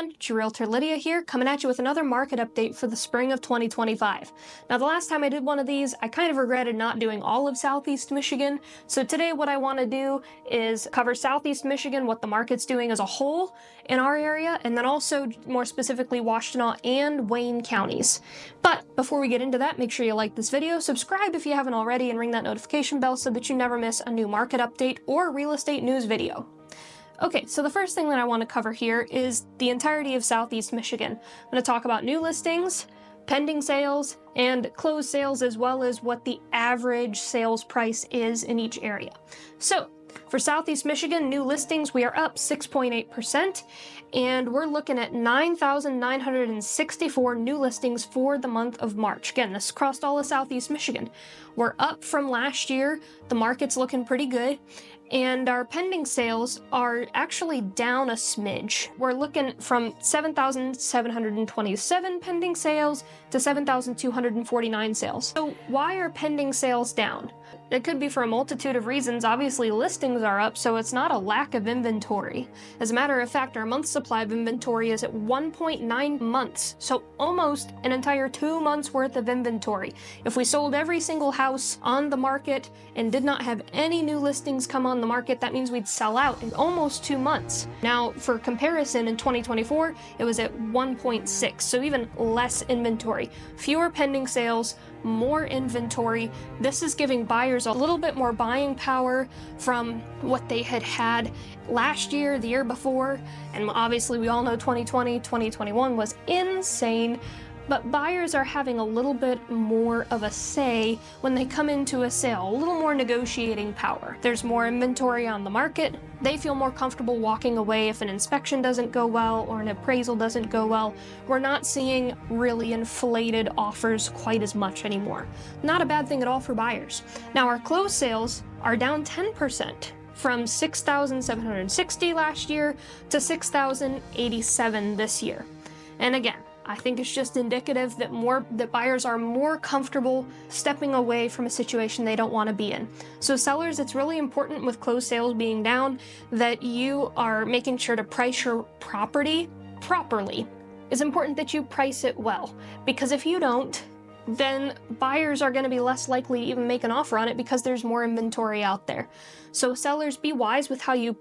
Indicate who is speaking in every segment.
Speaker 1: everyone, it's your realtor Lydia here, coming at you with another market update for the spring of 2025. Now the last time I did one of these, I kind of regretted not doing all of Southeast Michigan, so today what I want to do is cover Southeast Michigan, what the market's doing as a whole in our area, and then also more specifically Washtenaw and Wayne counties. But before we get into that, make sure you like this video, subscribe if you haven't already, and ring that notification bell so that you never miss a new market update or real estate news video. Okay, so the first thing that I want to cover here is the entirety of Southeast Michigan. I'm going to talk about new listings, pending sales, and closed sales, as well as what the average sales price is in each area. So, for Southeast Michigan, new listings, we are up 6.8%, and we're looking at 9,964 new listings for the month of March. Again, this crossed all of Southeast Michigan. We're up from last year. The market's looking pretty good. And our pending sales are actually down a smidge. We're looking from 7,727 pending sales to 7,249 sales. So why are pending sales down? It could be for a multitude of reasons. Obviously, listings are up, so it's not a lack of inventory. As a matter of fact, our month supply of inventory is at 1.9 months, so almost an entire 2 months worth of inventory. If we sold every single house on the market and did not have any new listings come on the market, that means we'd sell out in almost 2 months. Now, for comparison, in 2024, it was at 1.6, so even less inventory. Fewer pending sales, more inventory. This is giving buyers a little bit more buying power from what they had last year, the year before, and obviously we all know 2020, 2021 was insane. But buyers are having a little bit more of a say when they come into a sale, a little more negotiating power. There's more inventory on the market. They feel more comfortable walking away if an inspection doesn't go well or an appraisal doesn't go well. We're not seeing really inflated offers quite as much anymore. Not a bad thing at all for buyers. Now, our closed sales are down 10%. From 6,760 last year to 6,087 this year. And again, I think it's just indicative that buyers are more comfortable stepping away from a situation they don't want to be in. So sellers, it's really important with closed sales being down that you are making sure to price your property properly. It's important that you price it well, because if you don't, then buyers are going to be less likely to even make an offer on it because there's more inventory out there. So sellers, be wise with how you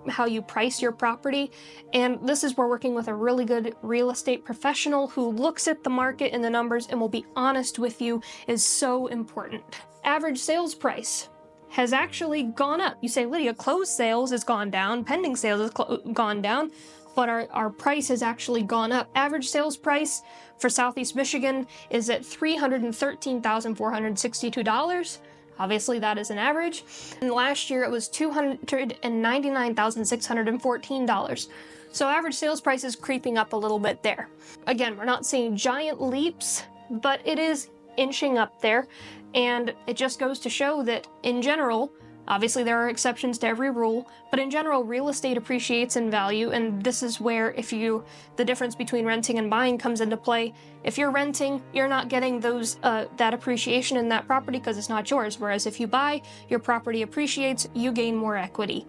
Speaker 1: price your property. And this is where working with a really good real estate professional who looks at the market and the numbers and will be honest with you is so important. Average sales price has actually gone up. You say, Lydia, closed sales has gone down, pending sales has gone down, but our price has actually gone up. Average sales price for Southeast Michigan is at $313,462. Obviously, that is an average. And last year, it was $299,614. So average sales price is creeping up a little bit there. Again, we're not seeing giant leaps, but it is inching up there. And it just goes to show that in general, obviously there are exceptions to every rule, but in general, real estate appreciates in value, and this is where the difference between renting and buying comes into play. If you're renting, you're not getting that appreciation in that property because it's not yours, whereas if you buy, your property appreciates, you gain more equity.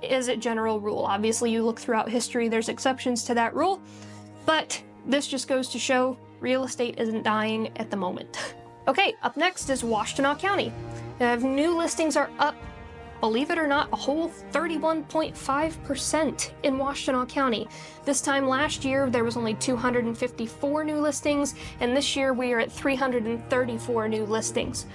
Speaker 1: Is it general rule? Obviously, you look throughout history, there's exceptions to that rule, but this just goes to show real estate isn't dying at the moment. Okay, up next is Washtenaw County. New listings are up, believe it or not, a whole 31.5% in Washtenaw County. This time last year, there was only 254 new listings, and this year we are at 334 new listings.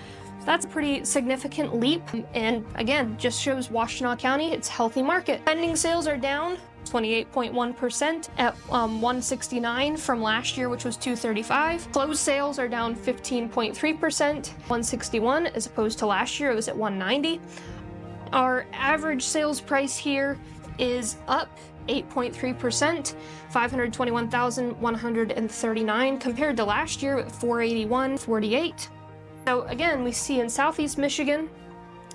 Speaker 1: That's a pretty significant leap, and again, just shows Washtenaw County, it's a healthy market. Pending sales are down 28.1% at 169 from last year, which was 235. Closed sales are down 15.3%, 161, as opposed to last year, it was at 190. Our average sales price here is up 8.3%, $521,139 compared to last year at $481,48. So again, we see in Southeast Michigan,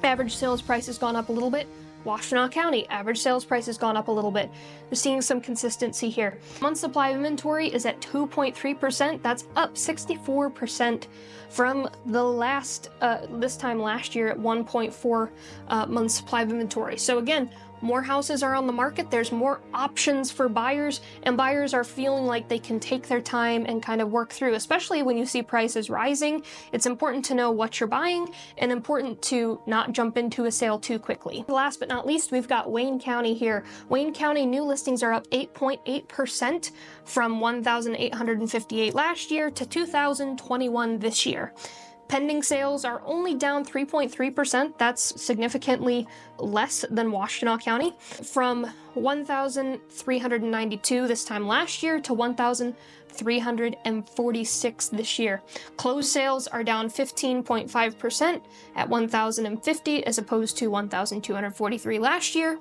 Speaker 1: average sales price has gone up a little bit. Washtenaw County, average sales price has gone up a little bit. We're seeing some consistency here. Month supply of inventory is at 2.3%. That's up 64% from the this time last year at 1.4 month supply of inventory. So again, more houses are on the market, there's more options for buyers, and buyers are feeling like they can take their time and kind of work through, especially when you see prices rising. It's important to know what you're buying and important to not jump into a sale too quickly. Last but not least, we've got Wayne County here. Wayne County new listings are up 8.8% from 1,858 last year to 2,021 this year. Pending sales are only down 3.3%. That's significantly less than Washtenaw County, from 1,392 this time last year to 1,346 this year. Closed sales are down 15.5% at 1,050 as opposed to 1,243 last year.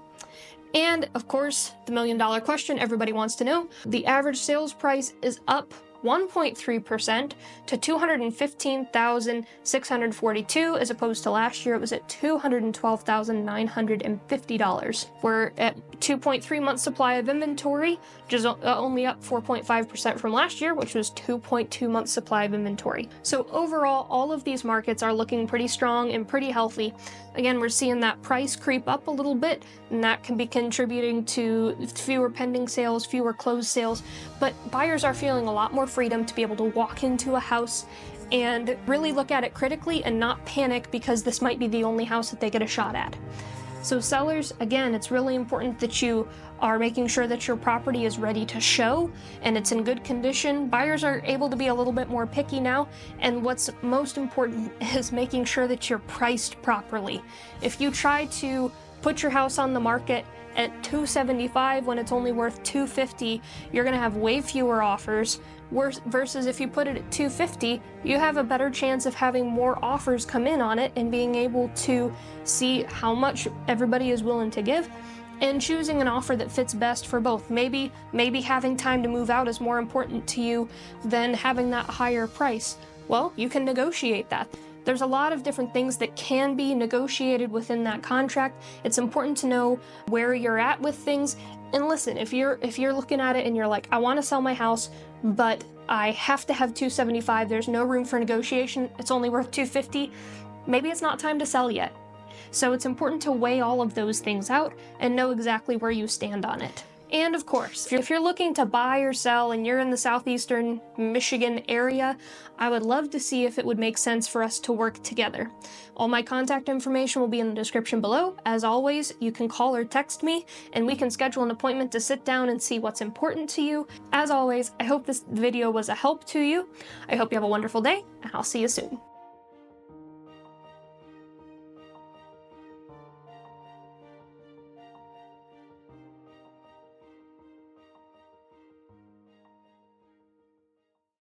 Speaker 1: And of course, the million-dollar question everybody wants to know, the average sales price is up 1.3% to $215,642 as opposed to last year it was at $212,950. We're at 2.3 months supply of inventory, which is only up 4.5% from last year, which was 2.2 months supply of inventory. So overall, all of these markets are looking pretty strong and pretty healthy. Again, we're seeing that price creep up a little bit, and that can be contributing to fewer pending sales, fewer closed sales, but buyers are feeling a lot more freedom to be able to walk into a house and really look at it critically and not panic because this might be the only house that they get a shot at. So sellers, again, it's really important that you are making sure that your property is ready to show and it's in good condition. Buyers are able to be a little bit more picky now, and what's most important is making sure that you're priced properly. If you try to put your house on the market at $275 when it's only worth $250, you're going to have way fewer offers. Versus if you put it at $250, you have a better chance of having more offers come in on it and being able to see how much everybody is willing to give and choosing an offer that fits best for both. Maybe having time to move out is more important to you than having that higher price. Well, you can negotiate that. There's a lot of different things that can be negotiated within that contract. It's important to know where you're at with things. And listen, if you're looking at it and you're like, I want to sell my house, but I have to have $275, there's no room for negotiation, it's only worth $250, maybe it's not time to sell yet. So it's important to weigh all of those things out and know exactly where you stand on it. And of course, if you're looking to buy or sell and you're in the southeastern Michigan area, I would love to see if it would make sense for us to work together. All my contact information will be in the description below. As always, you can call or text me and we can schedule an appointment to sit down and see what's important to you. As always, I hope this video was a help to you. I hope you have a wonderful day, and I'll see you soon.